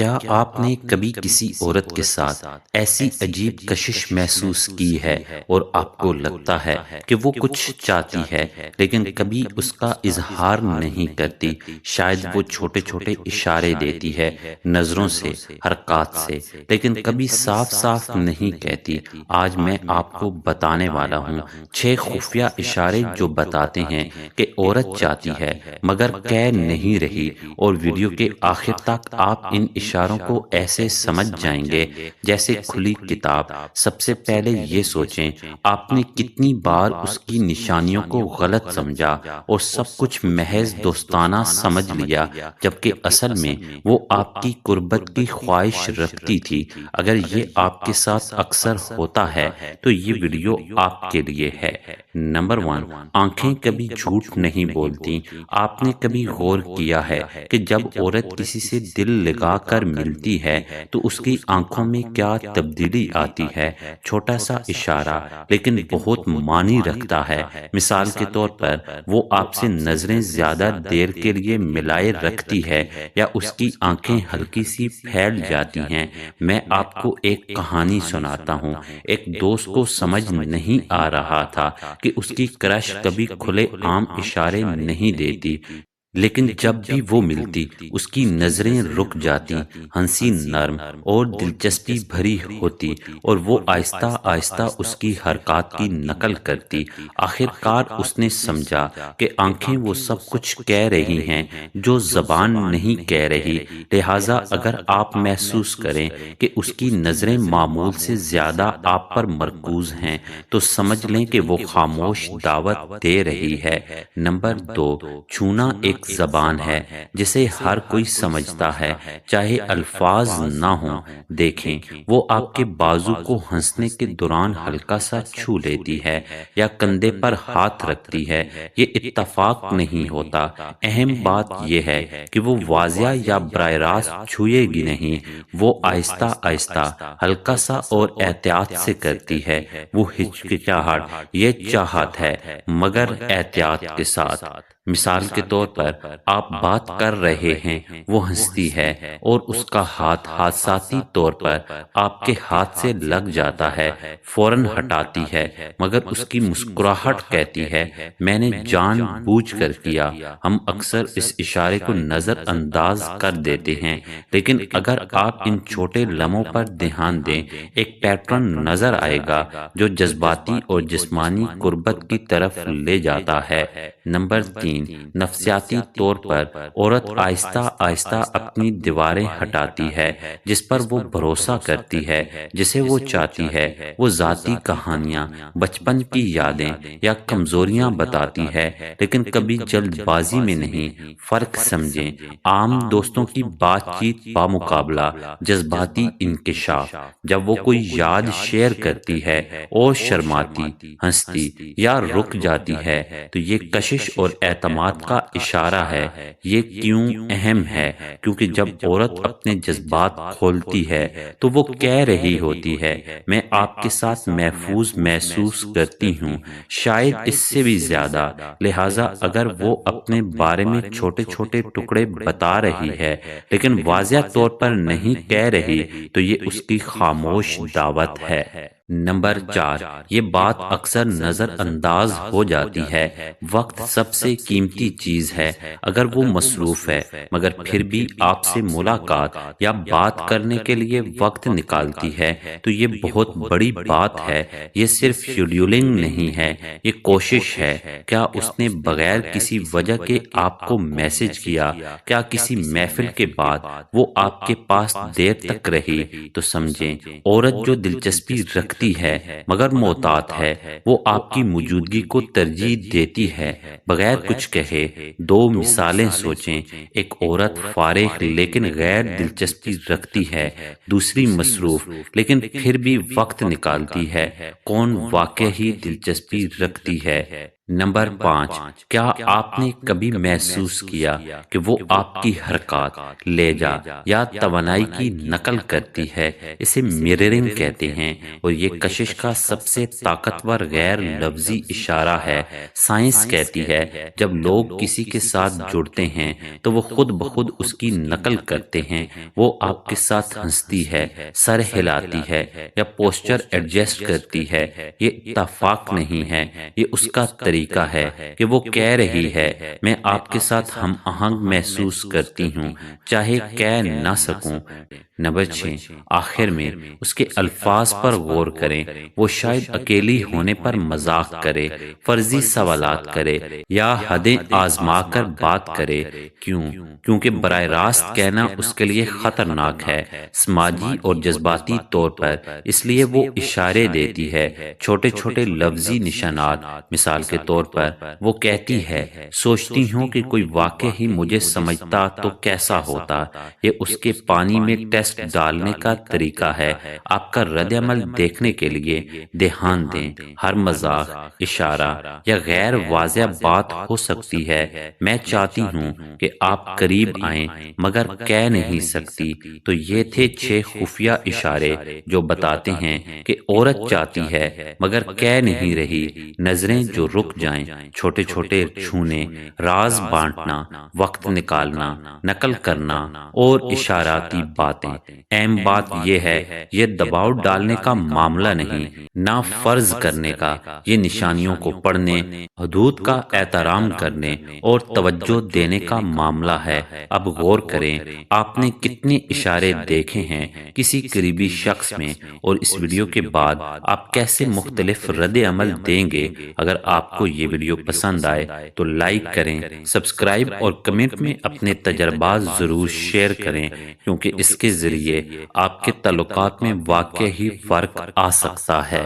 کیا آپ نے کبھی کسی عورت کے ساتھ ایسی عجیب کشش محسوس کی ہے اور آپ کو لگتا ہے کہ وہ کچھ چاہتی ہے لیکن کبھی اس کا اظہار نہیں کرتی؟ شاید وہ چھوٹے چھوٹے اشارے دیتی ہے، نظروں سے، حرکات سے، لیکن کبھی صاف صاف نہیں کہتی۔ آج میں آپ کو بتانے والا ہوں 6 خفیہ اشارے جو بتاتے ہیں کہ عورت چاہتی ہے مگر کہہ نہیں رہی، اور ویڈیو کے آخر تک آپ ان اشاروں کو ایسے سمجھ جائیں گے جیسے کھلی کتاب۔ سب سے پہلے یہ سوچیں، آپ نے کتنی بار اس کی نشانیوں کو غلط سمجھا اور سب کچھ محض دوستانہ سمجھ لیا، جبکہ اصل میں وہ آپ کی قربت کی خواہش رکھتی تھی؟ اگر یہ آپ کے ساتھ اکثر ہوتا ہے تو یہ ویڈیو آپ کے لیے ہے۔ نمبر 1، آنکھیں کبھی جھوٹ نہیں بولتی۔ آپ نے کبھی غور کیا ہے کہ جب عورت کسی سے دل لگا کر ملتی ہے تو اس کی آنکھوں میں کیا تبدیلی آتی ہے؟ چھوٹا سا اشارہ لیکن بہت معنی رکھتا ہے۔ مثال کے طور پر وہ آپ سے نظریں زیادہ دیر کے لیے ملائے رکھتی ہے یا اس کی آنکھیں ہلکی سی پھیل جاتی ہیں۔ میں آپ کو ایک کہانی سناتا ہوں۔ ایک دوست کو سمجھ نہیں آ رہا تھا کہ اس کی کرش کبھی کھلے عام اشارے نہیں دیتی، لیکن جب بھی وہ ملتی اس کی نظریں رک جاتی، ہنسی نرم اور دلچسپی بھری ہوتی، اور وہ آہستہ آہستہ اس کی حرکات کی نقل کرتی۔ آخر کار اس نے سمجھا کہ آنکھیں وہ سب کچھ کہہ رہی ہیں جو زبان نہیں کہہ رہی۔ لہٰذا اگر آپ محسوس کریں کہ اس کی نظریں معمول سے زیادہ آپ پر مرکوز ہیں تو سمجھ لیں کہ وہ خاموش دعوت دے رہی ہے۔ نمبر 2، چھونا ایک زبان ہے جسے ہر کوئی سمجھتا ہے، چاہے الفاظ نہ ہوں۔ دیکھیں، وہ آپ کے بازو کو ہنسنے کے دوران ہلکا سا چھو لیتی ہے یا کندھے پر ہاتھ رکھتی ہے۔ یہ اتفاق نہیں ہوتا، اہم بات یہ ہے کہ وہ واضح یا براہ راست چھوئے گی نہیں، وہ آہستہ آہستہ، ہلکا سا اور احتیاط سے کرتی ہے۔ وہ ہچکچاہٹ، یہ چاہت ہے مگر احتیاط کے ساتھ۔ مثال کے طور پر آپ بات کر رہے ہیں، وہ ہنستی ہے اور اس کا ہاتھ حادثاتی طور پر آپ کے ہاتھ سے لگ جاتا ہے، فوراً ہٹاتی ہے، مگر اس کی مسکراہٹ کہتی ہے میں نے جان بوجھ کر کیا۔ ہم اکثر اس اشارے کو نظر انداز کر دیتے ہیں، لیکن اگر آپ ان چھوٹے لمحوں پر دھیان دیں ایک پیٹرن نظر آئے گا جو جذباتی اور جسمانی قربت کی طرف لے جاتا ہے۔ نمبر 3، نفسیاتی طور پر عورت آہستہ آہستہ اپنی دیواریں ہٹاتی ہے جس پر وہ بھروسہ کرتی ہے، جسے وہ چاہتی ہے۔ وہ ذاتی کہانیاں، بچپن کی یادیں یا کمزوریاں بتاتی ہے، لیکن کبھی جلد بازی میں نہیں۔ فرق سمجھیں، عام دوستوں کی بات چیت بامقابلہ جذباتی انکشاف۔ جب وہ کوئی یاد شیئر کرتی ہے اور شرماتی، ہنستی یا رک جاتی ہے تو یہ کشش اور اعتماد کا اشارہ ہے۔ یہ کیوں اہم ہے؟ کیونکہ جب عورت اپنے جذبات کھولتی ہے تو وہ کہہ رہی ہوتی ہے میں آپ کے ساتھ محفوظ محسوس کرتی ہوں، شاید اس سے بھی زیادہ۔ لہٰذا اگر وہ اپنے بارے میں چھوٹے چھوٹے ٹکڑے بتا رہی ہے لیکن واضح طور پر نہیں کہہ رہی تو یہ اس کی خاموش دعوت ہے۔ نمبر 4، یہ بات اکثر نظر انداز ہو جاتی ہے۔ وقت سب سے قیمتی چیز ہے۔ اگر وہ مصروف ہے مگر پھر بھی آپ سے ملاقات یا بات کرنے کے لیے وقت نکالتی ہے تو یہ بہت بڑی بات ہے۔ یہ صرف شیڈولنگ نہیں ہے، یہ کوشش ہے۔ کیا اس نے بغیر کسی وجہ کے آپ کو میسج کیا؟ کیا کسی محفل کے بعد وہ آپ کے پاس دیر تک رہی؟ تو سمجھیں، عورت جو دلچسپی رکھتی ہے مگر محتاط ہے، وہ آپ کی موجودگی کو ترجیح دیتی ہے بغیر کچھ کہے۔ 2 مثالیں سوچیں، ایک عورت فارغ لیکن غیر دلچسپی رکھتی ہے، دوسری مصروف لیکن پھر بھی وقت نکالتی ہے۔ کون واقعی دلچسپی رکھتی ہے؟ نمبر 5، کیا آپ نے کبھی محسوس کیا کہ وہ آپ کی حرکات، لہجہ یا توانائی کی نقل کرتی ہے؟ اسے میررنگ کہتے ہیں، اور یہ کشش کا سب سے طاقتور غیر لفظی اشارہ ہے۔ سائنس کہتی ہے جب لوگ کسی کے ساتھ جڑتے ہیں تو وہ خود بخود اس کی نقل کرتے ہیں۔ وہ آپ کے ساتھ ہنستی ہے، سر ہلاتی ہے یا پوسچر ایڈجسٹ کرتی ہے۔ یہ اتفاق نہیں ہے، یہ اس کا طریقہ ہے کہ وہ کہہ رہی ہے میں آپ کے ساتھ ہم آہنگ محسوس کرتی ہوں، چاہے کہہ نہ سکوں۔ نمبر 6، آخر میں اس کے الفاظ پر غور کریں۔ وہ شاید اکیلی ہونے پر مذاق کرے، فرضی سوالات کرے یا حدیں آزما کر بات کرے۔ کیونکہ براہ راست کہنا اس کے لیے خطرناک ہے سماجی اور جذباتی طور پر، اس لیے وہ اشارے دیتی ہے، چھوٹے چھوٹے لفظی نشانات۔ مثال کے طور پر وہ کہتی ہے سوچتی ہوں کہ کوئی واقع ہی مجھے سمجھتا تو کیسا ہوتا۔ یہ اس کے پانی میں ٹیسٹ ڈالنے کا طریقہ ہے۔ آپ کا رد عمل دیکھنے کے لیے دھیان دیں۔ ہر مذاق، اشارہ یا غیر واضح بات ہو سکتی ہے میں چاہتی ہوں کہ آپ قریب آئیں مگر کہہ نہیں سکتی۔ تو یہ تھے 6 خفیہ اشارے جو بتاتے ہیں کہ عورت چاہتی ہے مگر کہہ نہیں رہی۔ نظریں جو رک جائیں، چھوٹے چھوٹے چھونے، راز بانٹنا، وقت نکالنا، نقل کرنا اور اشاراتی باتیں۔ اہم بات یہ ہے یہ دباؤ ڈالنے کا معاملہ نہیں، نہ فرض کرنے کا۔ یہ نشانیوں کو پڑھنے، حدود کا احترام کرنے اور توجہ دینے کا معاملہ ہے۔ اب غور کریں آپ نے کتنے اشارے دیکھے ہیں کسی قریبی شخص میں، اور اس ویڈیو کے بعد آپ کیسے مختلف رد عمل دیں گے۔ اگر آپ کو یہ ویڈیو پسند آئے تو لائک کریں، سبسکرائب اور کمنٹ میں اپنے تجربات ضرور شیئر کریں، کیونکہ اس کے ذریعے آپ کے تعلقات میں واقعی فرق آ سکتا ہے۔